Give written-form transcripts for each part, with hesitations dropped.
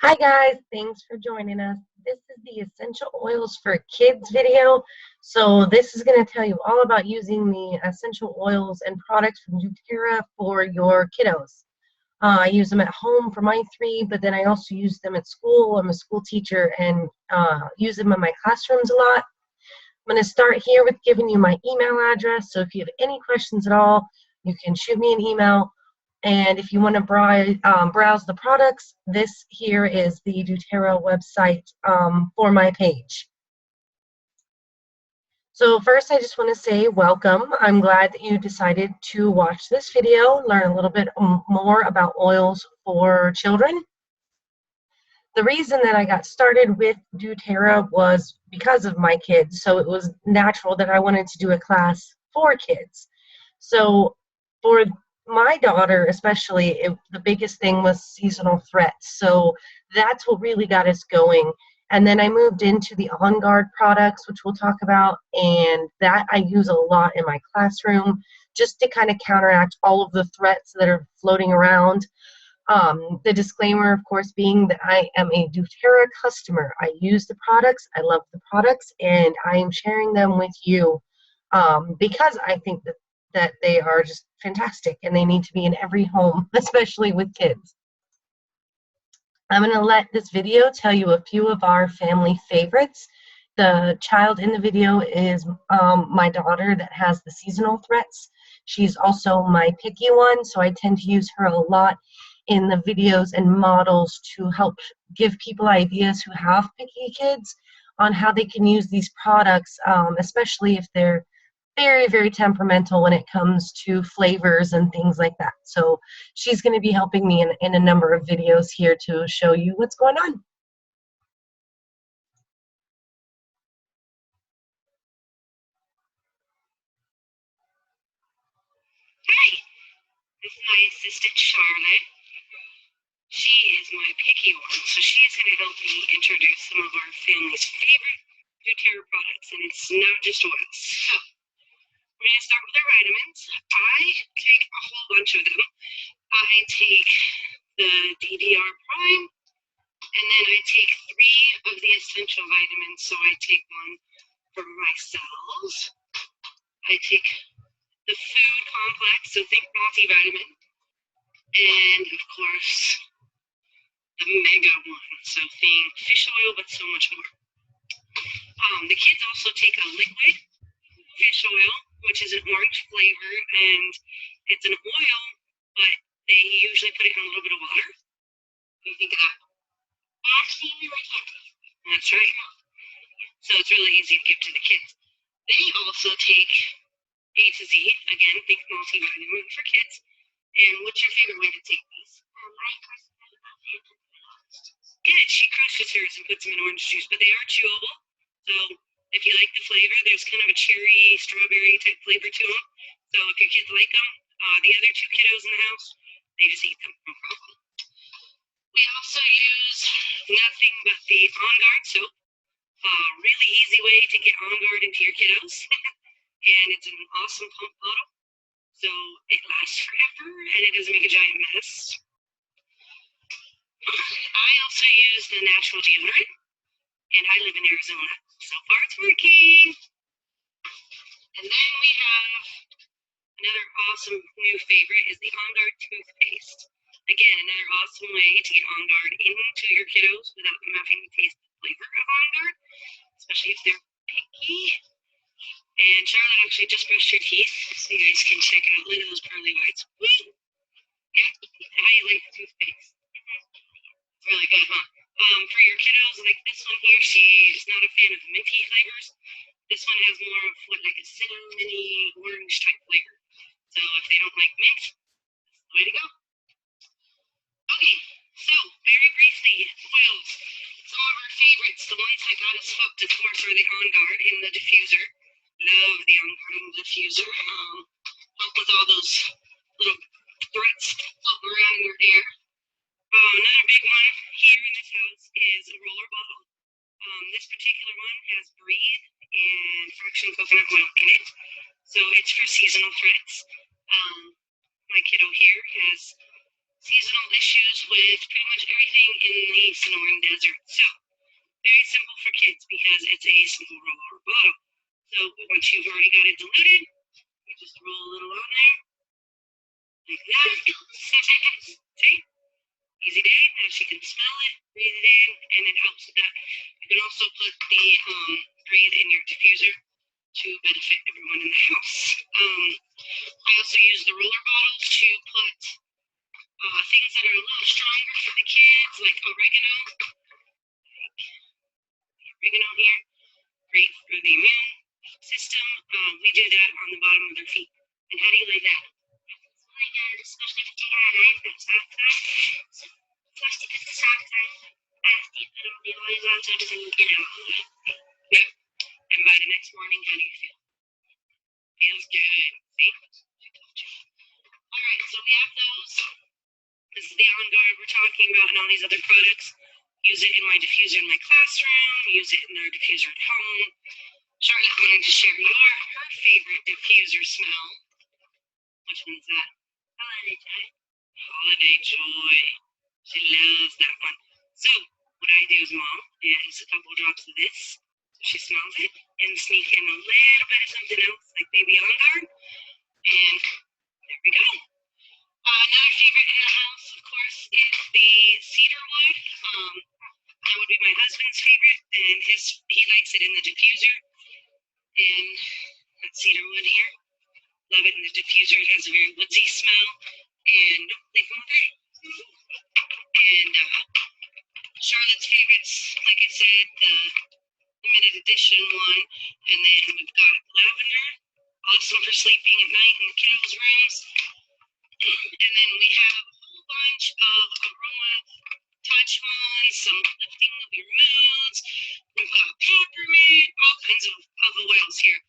Hi guys, thanks for joining us. This is the Essential Oils for Kids video. So this is going to tell you all about using the essential oils and products from doTERRA for your kiddos. I use them at home for my three, but then I also use them at school. I'm a school teacher and use them in my classrooms a lot. I'm going to start here with giving you my email address. So if you have any questions at all, you can shoot me an email. And if you want to browse the products, this here is the doTERRA website for my page. So first, I just want to say welcome. I'm glad that you decided to watch this video, learn a little bit more about oils for children. The reason that I got started with doTERRA was because of my kids. So it was natural that I wanted to do a class for kids. So for my daughter especially, the biggest thing was seasonal threats. So that's what really got us going. And then I moved into the On Guard products, which we'll talk about, and that I use a lot in my classroom just to kind of counteract all of the threats that are floating around. The disclaimer, of course, being that I am a doTERRA customer. I use the products, I love the products, and I am sharing them with you because I think that they are just fantastic and they need to be in every home, especially with kids. I'm going to let this video tell you a few of our family favorites. The child in the video is my daughter that has the seasonal threats. She's also my picky one, so I tend to use her a lot in the videos and models to help give people ideas who have picky kids on how they can use these products, especially if they're very, very temperamental when it comes to flavors and things like that. So she's going to be helping me in a number of videos here to show you what's going on. Hi, this is my assistant Charlotte. She is my picky one, so she's going to help me introduce some of our family's favorite doTERRA products, and it's not just oils. So we're going to start with our vitamins. I take a whole bunch of them. I take the DDR Prime, and then I take 3 of the essential vitamins. So I take one for my cells. I take the food complex, so think multivitamin, and of course the mega one, so think fish oil, but so much more. The kids also take a liquid fish oil, which is an orange flavor, and it's an oil, but they usually put it in a little bit of water. What do you think of that? Actually, really heavy. That's right. So it's really easy to give to the kids. They also take A to Z, again, think multivitamin for kids. And what's your favorite way to take these? My personally love it. Good, she crushes hers and puts them in orange juice, but they are chewable. So if you like the flavor, there's kind of a cherry, strawberry type flavor to them. So if your kids like them, the other 2 kiddos in the house, they just eat them, no problem. We also use nothing but the On Guard soap. Really easy way to get On Guard into your kiddos. And it's an awesome pump bottle. So it lasts forever and it doesn't make a giant mess. I also use the natural deodorant, and I live in Arizona. So far it's working. And then we have another awesome new favorite is the On Guard toothpaste. Again, another awesome way to get On Guard into your kiddos without them having to taste the flavor of On Guard, especially if they're picky. And Charlotte actually just brushed her teeth, so you guys can check out. Look at those pearly whites. Woo! Yeah, how you like the toothpaste? It's really good, huh? For your kiddos, like this one here, she is not a fan of minty flavors. This one has more of what, like a cinnamony orange type flavor. So if they don't like mint, this is the way to go. Okay, so very briefly, oils. Some of our favorites, the ones that got us hooked, of course, are the On Guard in the diffuser. Love the On Guard in the diffuser. Help with all those little threats floating around in your hair. Another big one here in this house is a roller bottle. This particular one has Breathe and Fraction coconut oil in it, so it's for seasonal threats. My kiddo here has seasonal issues with pretty much everything living in the Sonoran Desert. So very simple for kids because it's a small roller bottle. So once you've already got it diluted, you just roll a little on there, like that. See? Easy day. Now she can smell it, breathe it in, and it helps with that. You can also put the breathe in your diffuser to benefit everyone in the house. I also use the roller bottles to put things that are a little stronger for the kids, like oregano. Like the oregano here, great for the immune system. We do that on the bottom of their feet. And how do you lay that? Really good, especially if you have a knife that's soft side. So first you put the soft side, after you put all the oils on so it doesn't get out all the way. Yeah. And by the next morning, how do you feel? Feels good. See? Alright, so we have those. This is the on-guard we're talking about and all these other products. Use it in my diffuser in my classroom, use it in our diffuser at home. Charlotte wanted to share her favorite diffuser smell. Which one's that? Holiday Joy. Holiday Joy. She loves that one. So, what I do as mom is a couple drops of this. So she smells it and sneak in a little bit of something else like Baby On Guard. And there we go. Another favorite in the house, of course, is the cedar wood. That would be my husband's favorite, and he likes it in the diffuser. And that cedar wood here, love it in the diffuser. It has a very woodsy smell, and they come great. And Charlotte's favorites, like I said, the limited edition one, and then we've got lavender, awesome for sleeping at night in the kiddos' rooms. And then we have a whole bunch of aroma touch ones, some lifting of your moods. We've got peppermint, all kinds of oils here.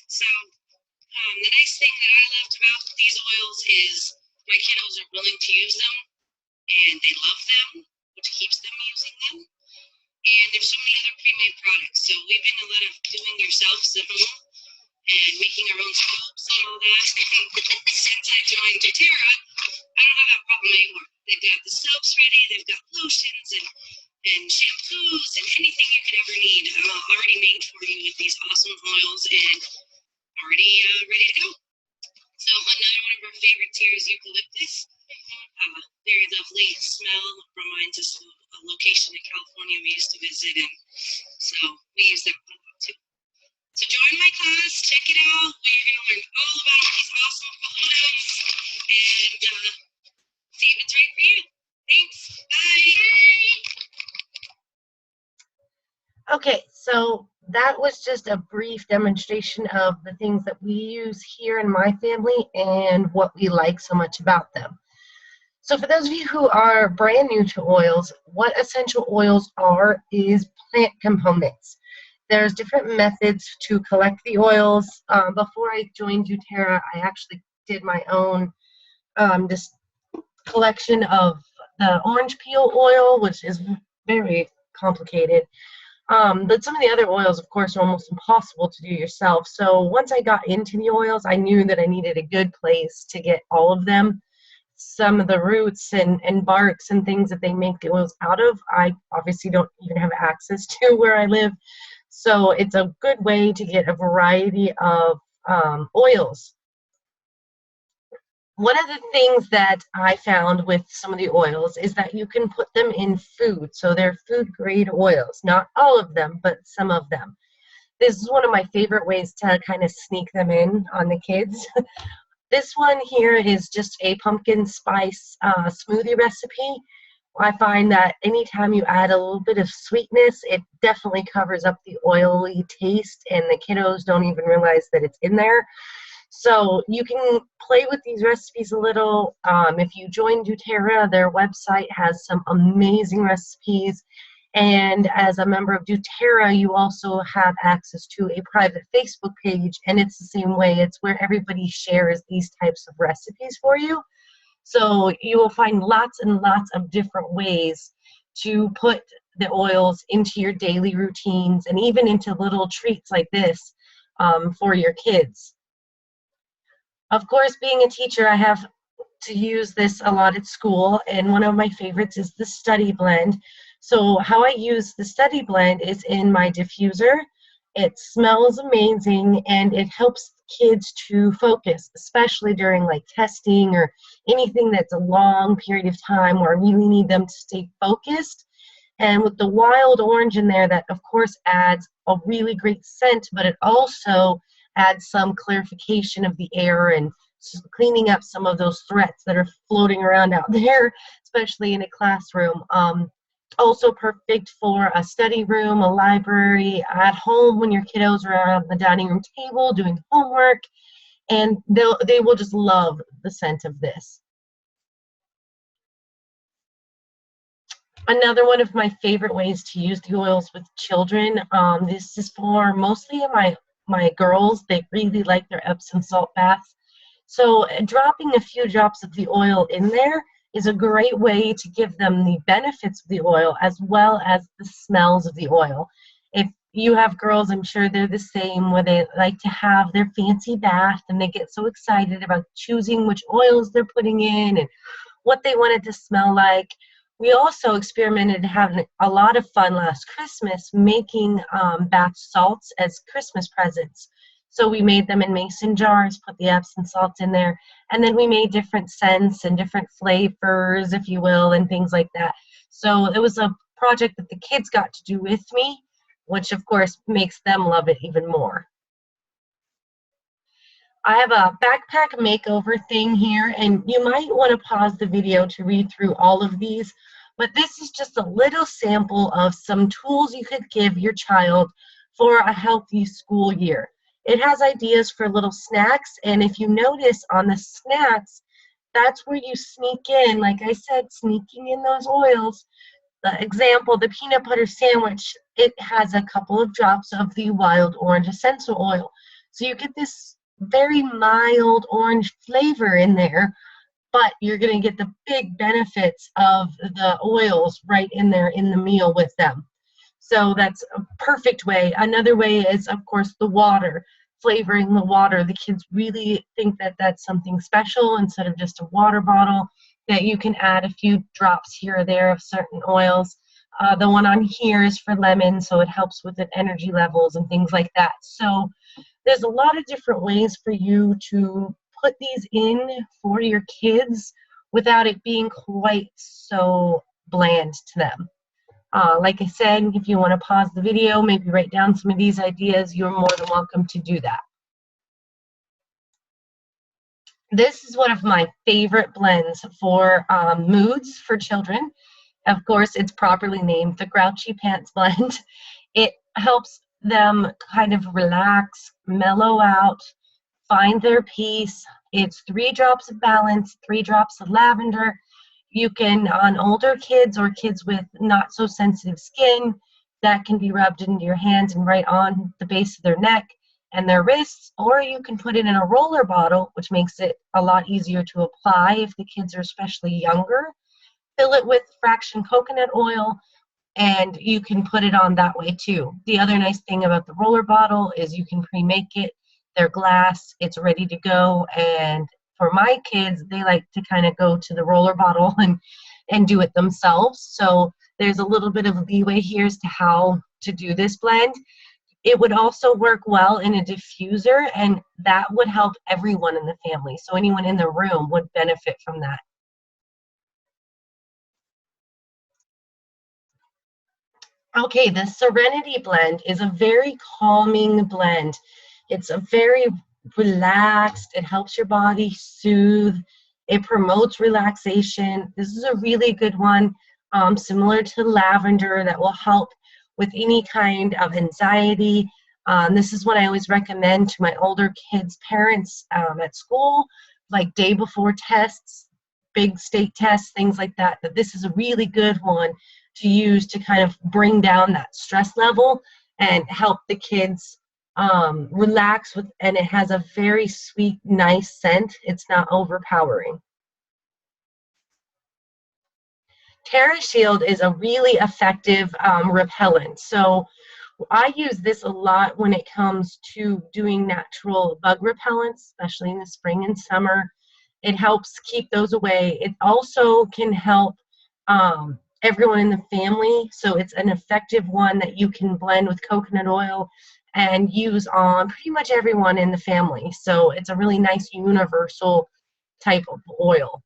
So the nice thing that I loved about these oils is my kiddos are willing to use them and they love them, which keeps them using them. And there's so many other pre-made products. So we've been a lot of doing yourselves at home and making our own soaps and all that. I think since I joined doTERRA, I don't have that problem anymore. They've got the soaps ready, they've got lotions and shampoos and anything you could ever need already made for you with these awesome oils and already ready to go. So another one of our favorites here is eucalyptus. Very lovely smell, reminds us of a location in California we used to visit, and so we use that a lot too. So join my class, check it out. We're going to learn all about these awesome oils and see if it's right for you. Thanks. Bye. Okay, so that was just a brief demonstration of the things that we use here in my family and what we like so much about them. So for those of you who are brand new to oils, what essential oils are is plant components. There's different methods to collect the oils. Before I joined doTERRA, I actually did my own just collection of the orange peel oil, which is very complicated. But some of the other oils, of course, are almost impossible to do yourself. So once I got into the oils, I knew that I needed a good place to get all of them. Some of the roots and barks and things that they make the oils out of, I obviously don't even have access to where I live. So it's a good way to get a variety of oils. One of the things that I found with some of the oils is that you can put them in food. So they're food grade oils, not all of them, but some of them. This is one of my favorite ways to kind of sneak them in on the kids. This one here is just a pumpkin spice smoothie recipe. I find that anytime you add a little bit of sweetness, it definitely covers up the oily taste, and the kiddos don't even realize that it's in there. So you can play with these recipes a little. If you join doTERRA, their website has some amazing recipes. And as a member of doTERRA, you also have access to a private Facebook page, and it's the same way. It's where everybody shares these types of recipes for you. So you will find lots and lots of different ways to put the oils into your daily routines and even into little treats like this for your kids. Of course, being a teacher, I have to use this a lot at school, and one of my favorites is the Study Blend. So how I use the Study Blend is in my diffuser. It smells amazing, and it helps kids to focus, especially during like testing or anything that's a long period of time where I really need them to stay focused. And with the wild orange in there, that of course adds a really great scent, but it also adds some clarification of the air and cleaning up some of those threats that are floating around out there, especially in a classroom. Also perfect for a study room, a library, at home when your kiddos are around the dining room table doing homework, and they will just love the scent of this. Another one of my favorite ways to use the oils with children, this is for mostly my girls. They really like their Epsom salt baths. So dropping a few drops of the oil in there is a great way to give them the benefits of the oil as well as the smells of the oil. If you have girls, I'm sure they're the same, where they like to have their fancy bath and they get so excited about choosing which oils they're putting in and what they want it to smell like. We also experimented having a lot of fun last Christmas making bath salts as Christmas presents. So we made them in mason jars, put the Epsom salt in there, and then we made different scents and different flavors, if you will, and things like that. So it was a project that the kids got to do with me, which of course makes them love it even more. I have a backpack makeover thing here, and you might want to pause the video to read through all of these, but this is just a little sample of some tools you could give your child for a healthy school year. It has ideas for little snacks, and if you notice on the snacks, that's where you sneak in, like I said, sneaking in those oils. The example, the peanut butter sandwich, it has a couple of drops of the wild orange essential oil. So you get this very mild orange flavor in there, but you're going to get the big benefits of the oils right in there in the meal with them. So that's a perfect way. Another way is, of course, the water, flavoring the water. The kids really think that that's something special instead of just a water bottle, that you can add a few drops here or there of certain oils. The one on here is for lemon, so it helps with the energy levels and things like that. So there's a lot of different ways for you to put these in for your kids without it being quite so bland to them. Like I said, if you want to pause the video, maybe write down some of these ideas, you're more than welcome to do that. This is one of my favorite blends for moods for children. Of course, it's properly named the Grouchy Pants Blend. It helps them kind of relax, mellow out, find their peace. It's 3 drops of balance, 3 drops of lavender. You can, on older kids or kids with not so sensitive skin, that can be rubbed into your hands and right on the base of their neck and their wrists, or you can put it in a roller bottle, which makes it a lot easier to apply if the kids are especially younger. Fill it with fraction coconut oil, and you can put it on that way too. The other nice thing about the roller bottle is you can pre-make it. They're glass, it's ready to go, and for my kids, they like to kind of go to the roller bottle and do it themselves. So there's a little bit of leeway here as to how to do this blend. It would also work well in a diffuser, and that would help everyone in the family. So anyone in the room would benefit from that. Okay, the Serenity Blend is a very calming blend. It's a very relaxed, it helps your body soothe, it promotes relaxation. This is a really good one, similar to lavender, that will help with any kind of anxiety. This is what I always recommend to my older kids' parents at school, like day before tests, big state tests, things like that, that this is a really good one to use to kind of bring down that stress level and help the kids relax with, and it has a very sweet, nice scent. It's not overpowering. TerraShield is a really effective repellent. So I use this a lot when it comes to doing natural bug repellents, especially in the spring and summer. It helps keep those away. It also can help everyone in the family, so it's an effective one that you can blend with coconut oil and use on pretty much everyone in the family. So it's a really nice universal type of oil.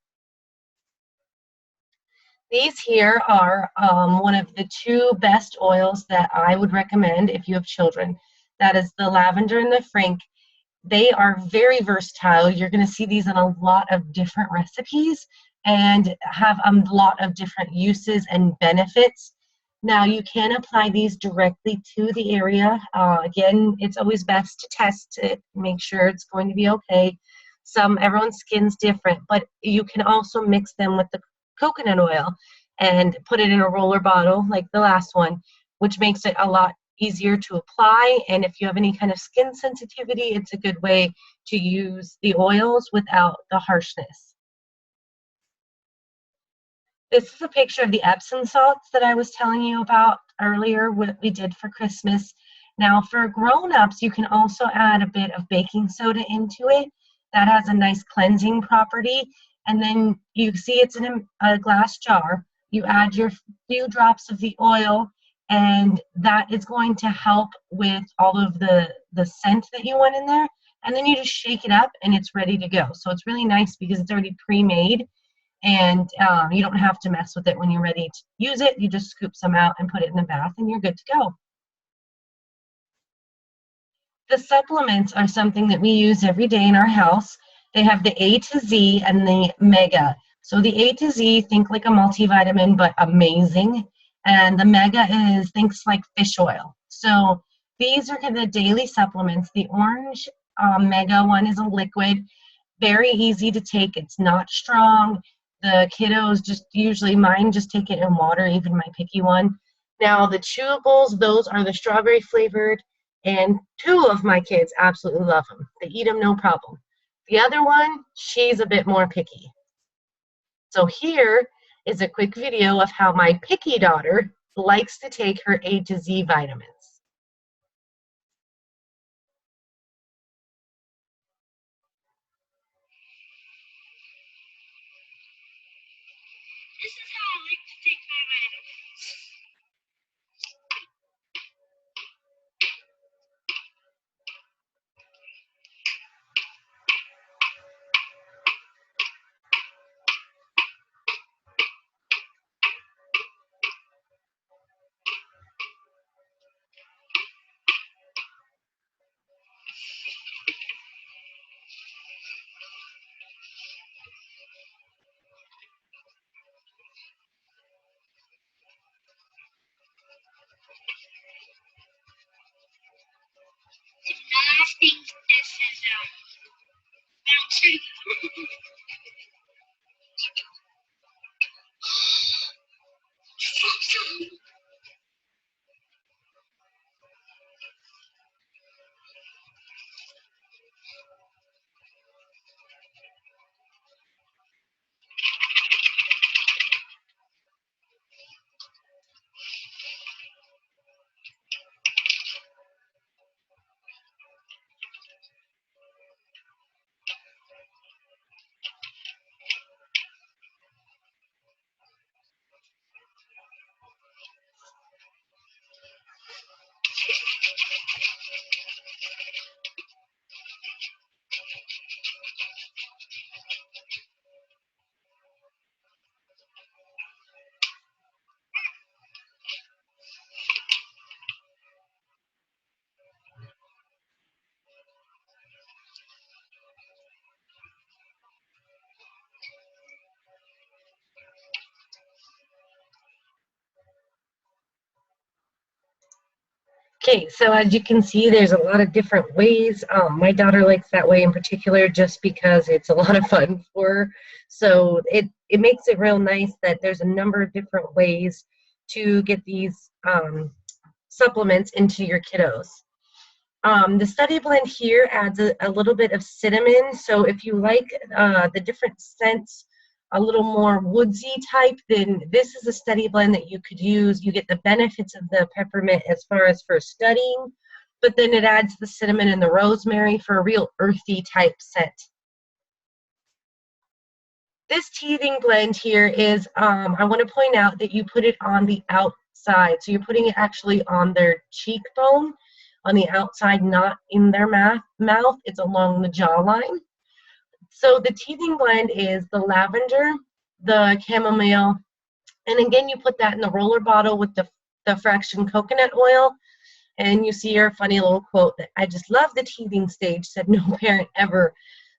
These here are one of the two best oils that I would recommend if you have children. That is the lavender and the frank. They are very versatile. You're going to see these in a lot of different recipes and have a lot of different uses and benefits. Now, you can apply these directly to the area. Again, it's always best to test it, make sure it's going to be okay. Everyone's skin's different, but you can also mix them with the coconut oil and put it in a roller bottle like the last one, which makes it a lot easier to apply. And if you have any kind of skin sensitivity, it's a good way to use the oils without the harshness. This is a picture of the Epsom salts that I was telling you about earlier, what we did for Christmas. Now for grown-ups, you can also add a bit of baking soda into it. That has a nice cleansing property. And then you see it's in a glass jar. You add your few drops of the oil, and that is going to help with all of the scent that you want in there. And then you just shake it up and it's ready to go. So it's really nice because it's already pre-made, and you don't have to mess with it when you're ready to use it. You just scoop some out and put it in the bath and you're good to go. The supplements are something that we use every day in our house. They have the A to Z and the Mega. So the A to Z, think like a multivitamin, but amazing. And the Mega thinks like fish oil. So these are the daily supplements. The orange Mega one is a liquid, very easy to take. It's not strong. The kiddos mine just take it in water, even my picky one. Now the chewables, those are the strawberry flavored, and two of my kids absolutely love them. They eat them no problem. The other one, she's a bit more picky. So here is a quick video of how my picky daughter likes to take her A to Z vitamins. This is how I like to take my vitamins. I think this is bouncing. Okay, so as you can see, there's a lot of different ways. My daughter likes that way in particular just because it's a lot of fun for her. So it makes it real nice that there's a number of different ways to get these supplements into your kiddos. The study blend here adds a little bit of cinnamon. So if you like the different scents, a little more woodsy type, then this is a study blend that you could use. You get the benefits of the peppermint as far as for studying, but then it adds the cinnamon and the rosemary for a real earthy type scent. This teething blend here is, I want to point out that you put it on the outside. So you're putting it actually on their cheekbone, on the outside, not in their mouth. It's along the jawline. So the teething blend is the lavender, the chamomile, and again, you put that in the roller bottle with the fraction coconut oil. And you see your funny little quote that I just love the teething stage, said no parent ever.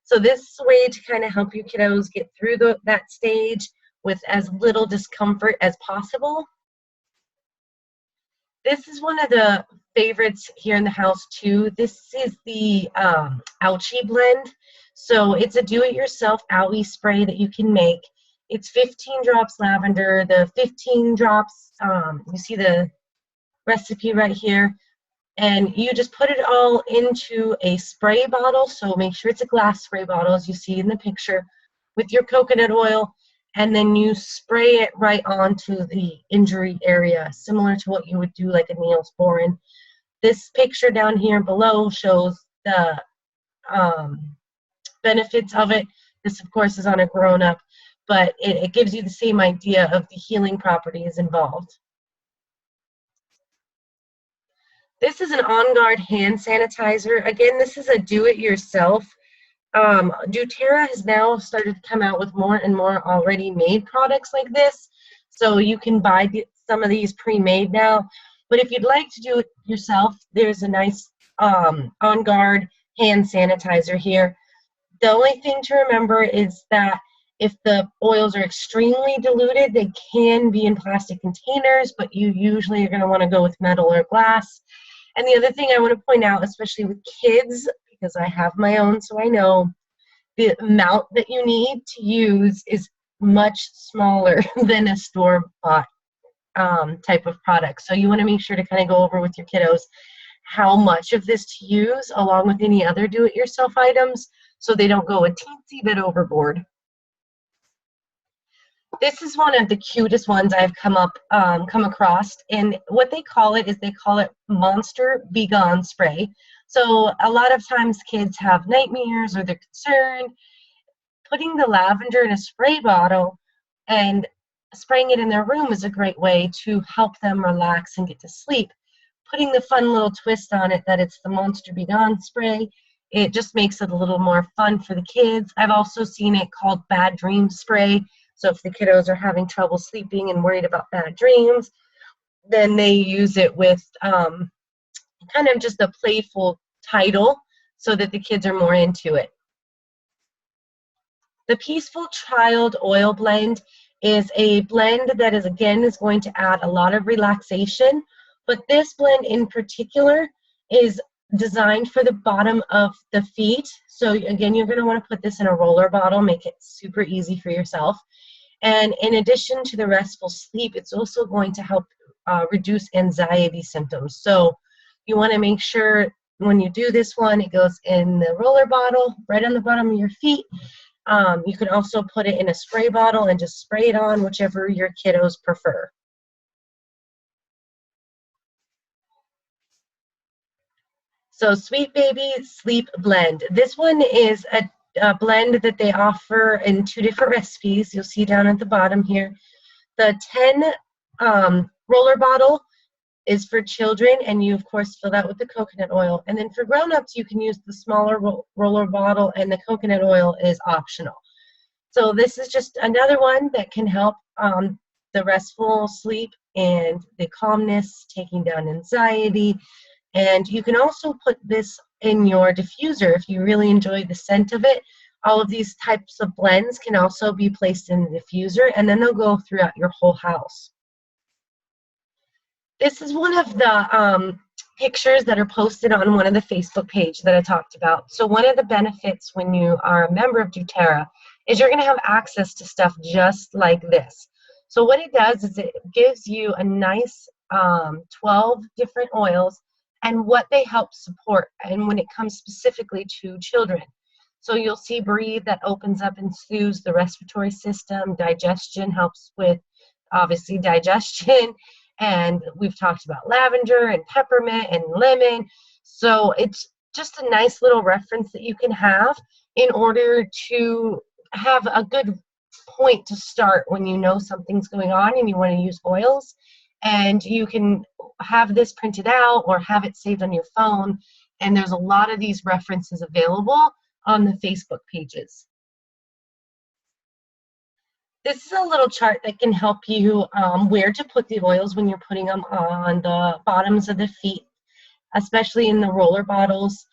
So this is a way to kind of help you kiddos get through that stage with as little discomfort as possible. This is one of the favorites here in the house too. This is the Ouchie blend. So it's a do-it-yourself owie spray that you can make. It's 15 drops lavender, the 15 drops, you see the recipe right here. And you just put it all into a spray bottle, so make sure it's a glass spray bottle as you see in the picture, with your coconut oil, and then you spray it right onto the injury area, similar to what you would do like a Neosporin. This picture down here below shows the benefits of it. This, of course, is on a grown-up, but it gives you the same idea of the healing properties involved. This is an On Guard hand sanitizer. Again, this is a do-it-yourself. doTERRA has now started to come out with more and more already made products like this. So you can buy some of these pre-made now. But if you'd like to do it yourself, there's a nice On Guard hand sanitizer here. The only thing to remember is that if the oils are extremely diluted, they can be in plastic containers, but you usually are going to want to go with metal or glass. And the other thing I want to point out, especially with kids, because I have my own, so I know, the amount that you need to use is much smaller than a store-bought type of product. So you want to make sure to kind of go over with your kiddos how much of this to use, along with any other do-it-yourself items, so they don't go a teensy bit overboard. This is one of the cutest ones I've come across, and what they call it is they call it Monster Be Gone Spray. So a lot of times kids have nightmares or they're concerned. Putting the lavender in a spray bottle and spraying it in their room is a great way to help them relax and get to sleep. Putting the fun little twist on it that it's the Monster Be Gone spray, it just makes it a little more fun for the kids. I've also seen it called Bad Dream Spray. So if the kiddos are having trouble sleeping and worried about bad dreams, then they use it with kind of just a playful title so that the kids are more into it. The PEACEFUChild oil blend is a blend that is going to add a lot of relaxation, but this blend in particular is designed for the bottom of the feet. So again, you're going to want to put this in a roller bottle, make it super easy for yourself. And in addition to the restful sleep, it's also going to help reduce anxiety symptoms. So you want to make sure when you do this one, it goes in the roller bottle right on the bottom of your feet. You can also put it in a spray bottle and just spray it on, whichever your kiddos prefer. So Sweet Baby Sleep Blend. This one is a blend that they offer in 2 different recipes. You'll see down at the bottom here. The 10 roller bottle is for children, and you of course fill that with the coconut oil. And then for grown-ups, you can use the smaller roller bottle, and the coconut oil is optional. So this is just another one that can help the restful sleep and the calmness, taking down anxiety. And you can also put this in your diffuser if you really enjoy the scent of it. All of these types of blends can also be placed in the diffuser, and then they'll go throughout your whole house. This is one of the pictures that are posted on one of the Facebook page that I talked about. So one of the benefits when you are a member of doTERRA is you're going to have access to stuff just like this. So what it does is it gives you a nice 12 different oils and what they help support, and when it comes specifically to children. So you'll see Breathe, that opens up and soothes the respiratory system. Digestion helps with, obviously, digestion. And we've talked about lavender and peppermint and lemon. So it's just a nice little reference that you can have in order to have a good point to start when you know something's going on and you want to use oils. And you can have this printed out or have it saved on your phone. And there's a lot of these references available on the Facebook pages. This is a little chart that can help you where to put the oils when you're putting them on the bottoms of the feet, especially in the roller bottles.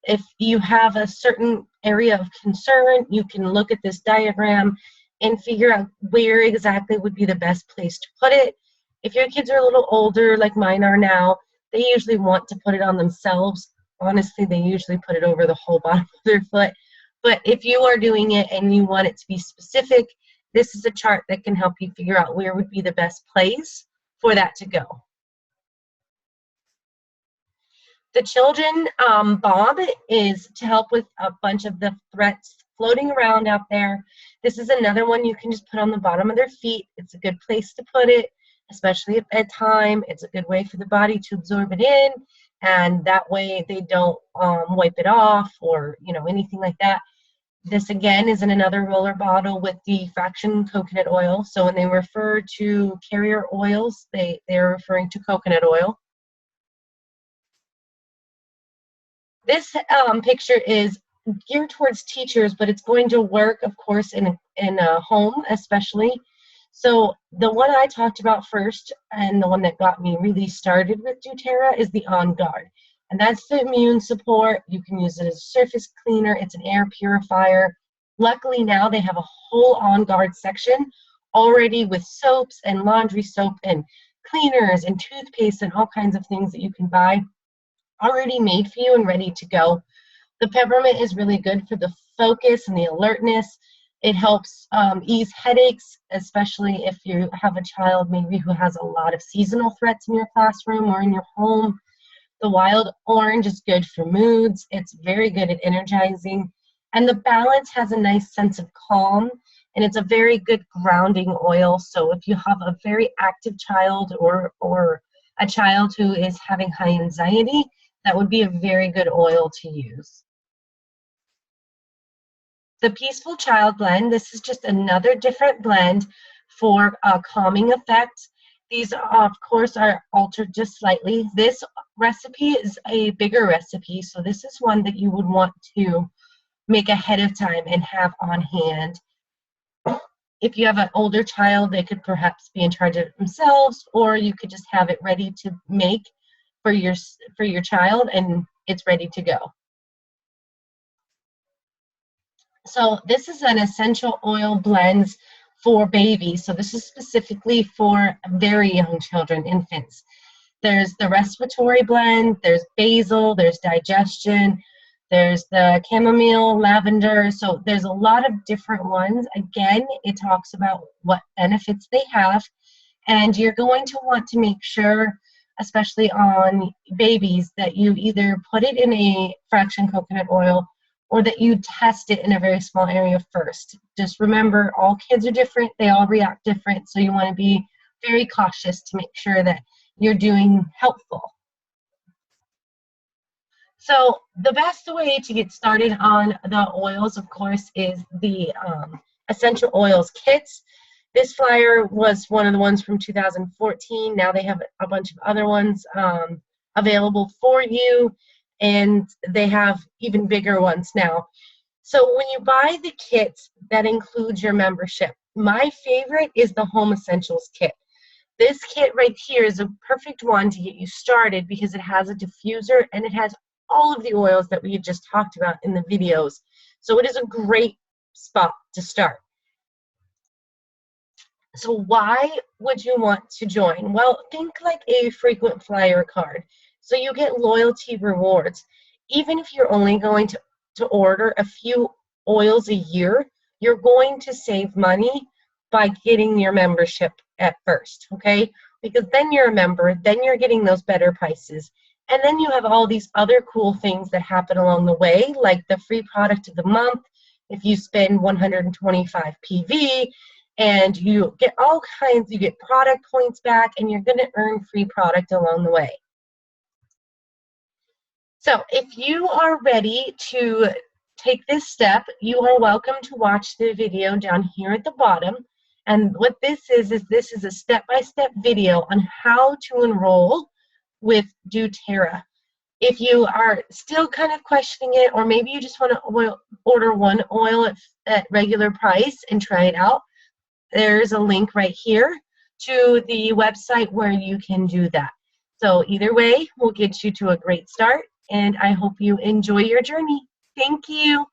If you have a certain area of concern, you can look at this diagram and figure out where exactly would be the best place to put it. If your kids are a little older, like mine are now, they usually want to put it on themselves. Honestly, they usually put it over the whole bottom of their foot. But if you are doing it and you want it to be specific, this is a chart that can help you figure out where would be the best place for that to go. The children bob is to help with a bunch of the threats floating around out there. This is another one you can just put on the bottom of their feet. It's a good place to put it, especially at bedtime. It's a good way for the body to absorb it in, and that way they don't wipe it off or anything like that. This again is in another roller bottle with the fraction coconut oil. So when they refer to carrier oils, they're referring to coconut oil. This picture is geared towards teachers, but it's going to work, of course, in a home especially. So the one I talked about first, and the one that got me really started with doTERRA, is the On Guard. And that's the immune support. You can use it as a surface cleaner. It's an air purifier. Luckily now they have a whole On Guard section already with soaps and laundry soap and cleaners and toothpaste and all kinds of things that you can buy already made for you and ready to go. The peppermint is really good for the focus and the alertness. It helps ease headaches, especially if you have a child maybe who has a lot of seasonal threats in your classroom or in your home. The wild orange is good for moods. It's very good at energizing. And the balance has a nice sense of calm, and it's a very good grounding oil. So if you have a very active child or a child who is having high anxiety, that would be a very good oil to use. The PEACEFUChild blend, this is just another different blend for a calming effect. These, of course, are altered just slightly. This recipe is a bigger recipe, so this is one that you would want to make ahead of time and have on hand. If you have an older child, they could perhaps be in charge of it themselves, or you could just have it ready to make for your child, and it's ready to go. So this is an essential oil blends for babies. So this is specifically for very young children, infants. There's the respiratory blend, there's basil, there's digestion, there's the chamomile, lavender. So there's a lot of different ones. Again, it talks about what benefits they have, and you're going to want to make sure, especially on babies, that you either put it in a fraction coconut oil or that you test it in a very small area first. Just remember, all kids are different, they all react different, so you want to be very cautious to make sure that you're doing helpful. So the best way to get started on the oils, of course, is the essential oils kits. This flyer was one of the ones from 2014. Now they have a bunch of other ones available for you, and they have even bigger ones now. So when you buy the kits, that includes your membership. My favorite is the Home Essentials kit. This kit right here is a perfect one to get you started because it has a diffuser and it has all of the oils that we had just talked about in the videos. So it is a great spot to start. So why would you want to join? Well, think like a frequent flyer card. So you get loyalty rewards. Even if you're only going to order a few oils a year, you're going to save money by getting your membership at first, okay? Because then you're a member, then you're getting those better prices. And then you have all these other cool things that happen along the way, like the free product of the month if you spend 125 PV, and you get all kinds, you get product points back, and you're going to earn free product along the way. So if you are ready to take this step, you are welcome to watch the video down here at the bottom. And what this is this is a step-by-step video on how to enroll with doTERRA. If you are still kind of questioning it, or maybe you just want to order one oil at regular price and try it out, there's a link right here to the website where you can do that. So either way, we'll get you to a great start, and I hope you enjoy your journey. Thank you.